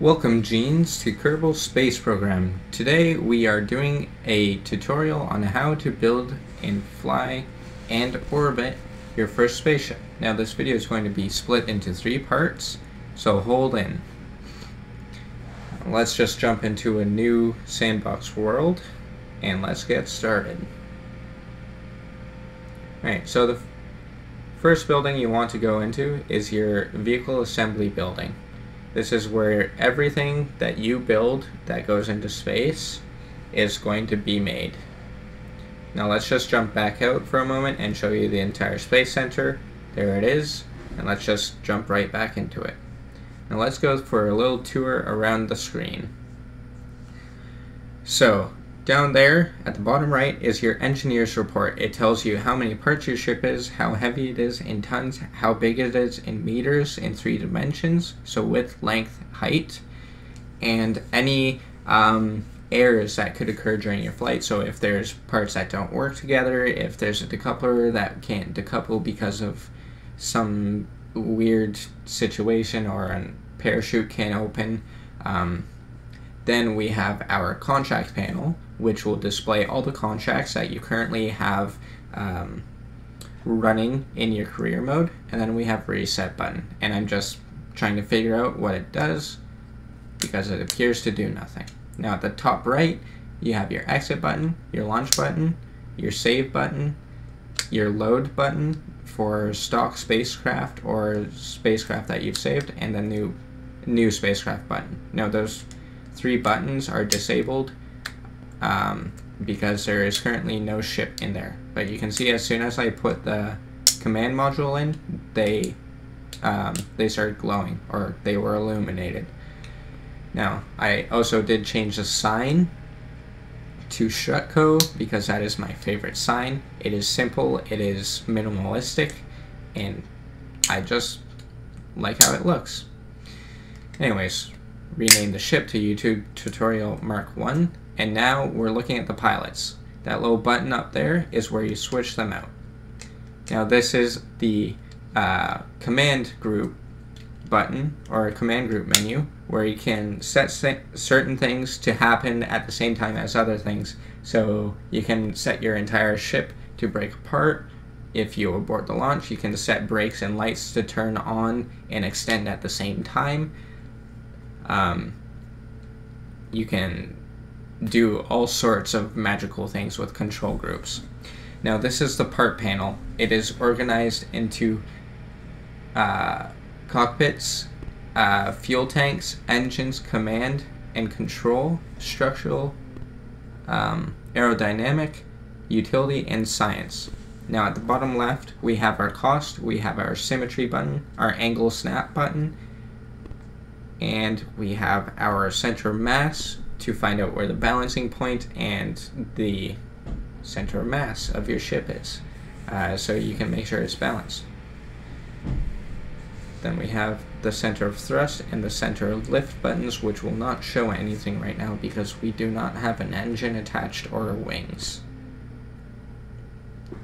Welcome Genes to Kerbal Space Program. Today we are doing a tutorial on how to build and fly and orbit your first spaceship. Now this video is going to be split into 3 parts, so hold in. Let's just jump into a new sandbox world and let's get started. Alright, so the first building you want to go into is your vehicle assembly building. This is where everything that you build that goes into space is going to be made. Now let's just jump back out for a moment and show you the entire space center. There it is, and let's just jump right back into it. Now let's go for a little tour around the screen. So down there at the bottom right is your engineer's report. It tells you how many parts your ship is, how heavy it is in tons, how big it is in meters in 3 dimensions, so width, length, height, and any errors that could occur during your flight. So if there's parts that don't work together, if there's a decoupler that can't decouple because of some weird situation or a parachute can't open, then we have our contract panel, which will display all the contracts that you currently have running in your career mode. And then we have reset button, and I'm just trying to figure out what it does because it appears to do nothing. Now at the top right you have your exit button, your launch button, your save button, your load button for stock spacecraft or spacecraft that you've saved, and the new spacecraft button. Now those 3 buttons are disabled because there is currently no ship in there. But you can see as soon as I put the command module in, they started glowing, or they were illuminated. Now I also did change the sign to Shutco because that is my favorite sign. It is simple, it is minimalistic, and I just like how it looks. Anyways, rename the ship to YouTube Tutorial Mark 1, and now we're looking at the pilots. That little button up there is where you switch them out. Now this is the command group button, or command group menu, where you can set certain things to happen at the same time as other things. So you can set your entire ship to break apart. If you abort the launch, you can set brakes and lights to turn on and extend at the same time. You can do all sorts of magical things with control groups. Now this is the part panel. It is organized into cockpits, fuel tanks, engines, command and control, structural, aerodynamic, utility, and science. Now at the bottom left we have our cost, we have our symmetry button, our angle snap button, and we have our center of mass to find out where the balancing point and the center of mass of your ship is, so you can make sure it's balanced. Then we have the center of thrust and the center of lift buttons, which will not show anything right now because we do not have an engine attached or wings.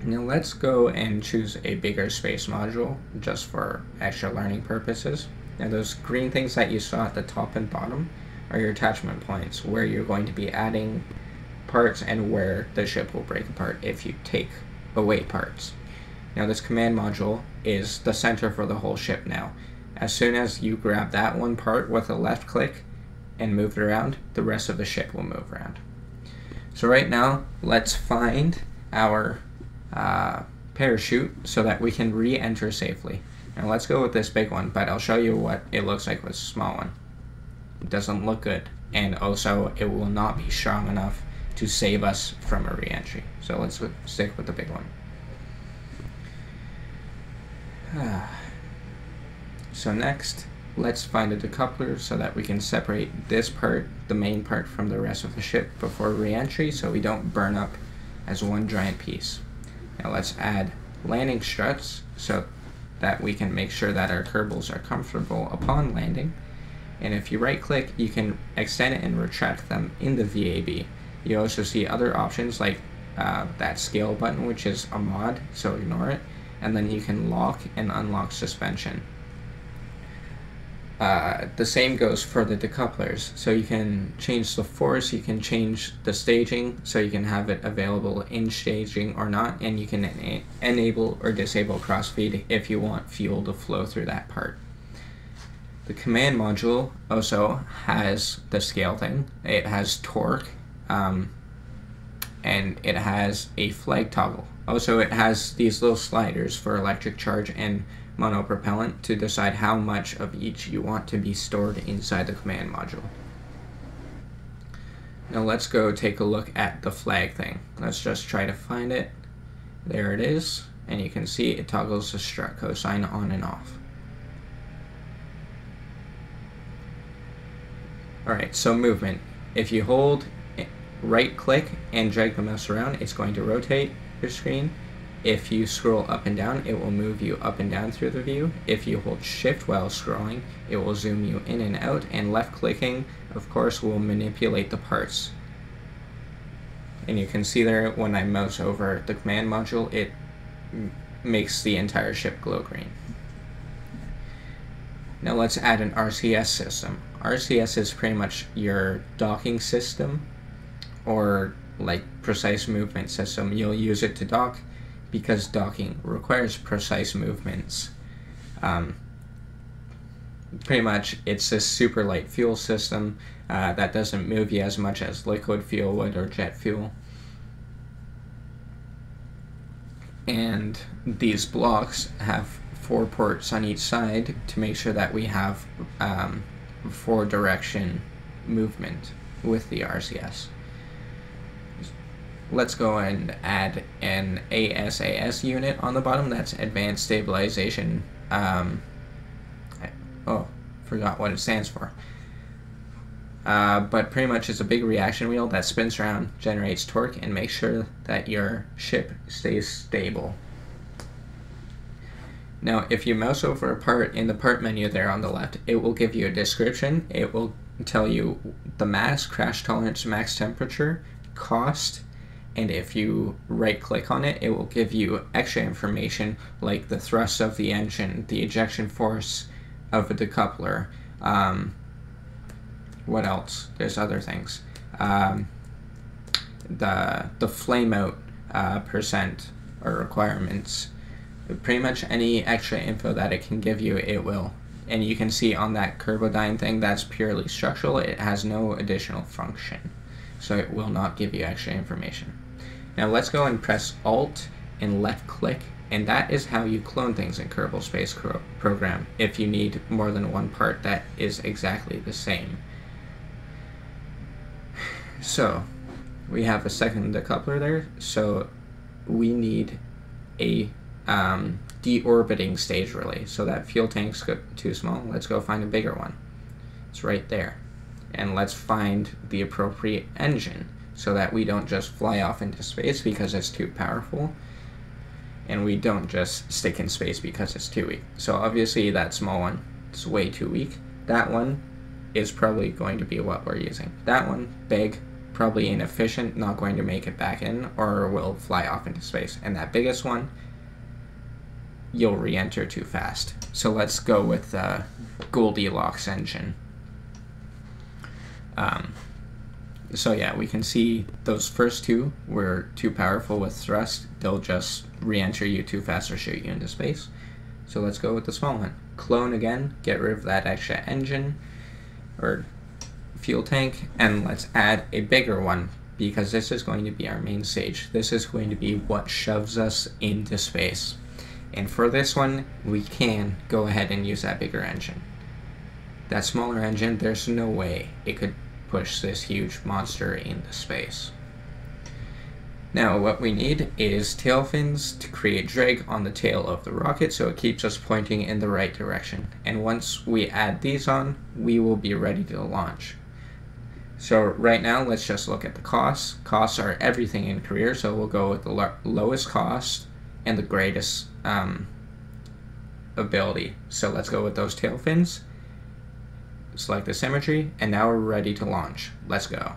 Now let's go and choose a bigger space module just for extra learning purposes. Now those green things that you saw at the top and bottom are your attachment points, where you're going to be adding parts and where the ship will break apart if you take away parts. Now this command module is the center for the whole ship now. As soon as you grab that one part with a left click and move it around, the rest of the ship will move around. So right now, let's find our parachute so that we can re-enter safely. Now let's go with this big one, but I'll show you what it looks like with a small one. It doesn't look good, and also it will not be strong enough to save us from a re-entry. So let's stick with the big one. So next, let's find a decoupler so that we can separate this part, the main part, from the rest of the ship before re-entry so we don't burn up as one giant piece. Now let's add landing struts so that we can make sure that our Kerbals are comfortable upon landing. And if you right click, you can extend it and retract them in the VAB. You also see other options like that scale button, which is a mod, so ignore it. And then you can lock and unlock suspension. The same goes for the decouplers. So you can change the force, you can change the staging, so you can have it available in staging or not, and you can enable or disable crossfeed if you want fuel to flow through that part. The command module also has the scale thing. It has torque, and it has a flag toggle. Also, it has these little sliders for electric charge and monopropellant to decide how much of each you want to be stored inside the command module. Now let's go take a look at the flag thing. Let's just try to find it. There it is, and you can see it toggles the strut cosine on and off. Alright, so movement. If you hold right click and drag the mouse around, it's going to rotate your screen. If you scroll up and down, it will move you up and down through the view. If you hold shift while scrolling, it will zoom you in and out, and left clicking, of course, will manipulate the parts. And you can see there when I mouse over the command module, it makes the entire ship glow green. Now let's add an RCS system. RCS is pretty much your docking system, or like precise movement system. You'll use it to dock because docking requires precise movements. Pretty much it's a super light fuel system that doesn't move you as much as liquid fuel would or jet fuel. And these blocks have 4 ports on each side to make sure that we have 4-direction movement with the RCS. Let's go and add an ASAS unit on the bottom. That's Advanced Stabilization. Forgot what it stands for. But pretty much it's a big reaction wheel that spins around, generates torque, and makes sure that your ship stays stable. Now, if you mouse over a part in the part menu there on the left, it will give you a description. It will tell you the mass, crash tolerance, max temperature, cost, and if you right click on it, it will give you extra information like the thrust of the engine, the ejection force of a decoupler. What else? There's other things. The flame out percent or requirements. Pretty much any extra info that it can give you, it will. And you can see on that Kerbodyne thing, that's purely structural. It has no additional function, so it will not give you extra information. Now let's go and press Alt and left click, and that is how you clone things in Kerbal Space Program if you need more than one part that is exactly the same. So we have a second decoupler there, so we need a deorbiting stage relay. So that fuel tank's too small. Let's go find a bigger one. It's right there. And let's find the appropriate engine so that we don't just fly off into space because it's too powerful, and we don't just stick in space because it's too weak. So obviously that small one is way too weak. That one is probably going to be what we're using. That one, big, probably inefficient, not going to make it back in, or will fly off into space. And that biggest one, you'll re-enter too fast. So let's go with the Goldilocks engine. So yeah, we can see those first two were too powerful with thrust. They'll just re-enter you too fast or shoot you into space. So let's go with the small one. Clone again, get rid of that extra engine or fuel tank, and let's add a bigger one because this is going to be our main stage. This is going to be what shoves us into space. And for this one, we can go ahead and use that bigger engine. That smaller engine, there's no way it could push this huge monster into space. Now what we need is tail fins to create drag on the tail of the rocket so it keeps us pointing in the right direction. And once we add these on, we will be ready to launch. So right now, let's just look at the costs. Costs are everything in career, so we'll go with the lowest cost and the greatest ability. So let's go with those tail fins. Select the symmetry, and now we're ready to launch. Let's go.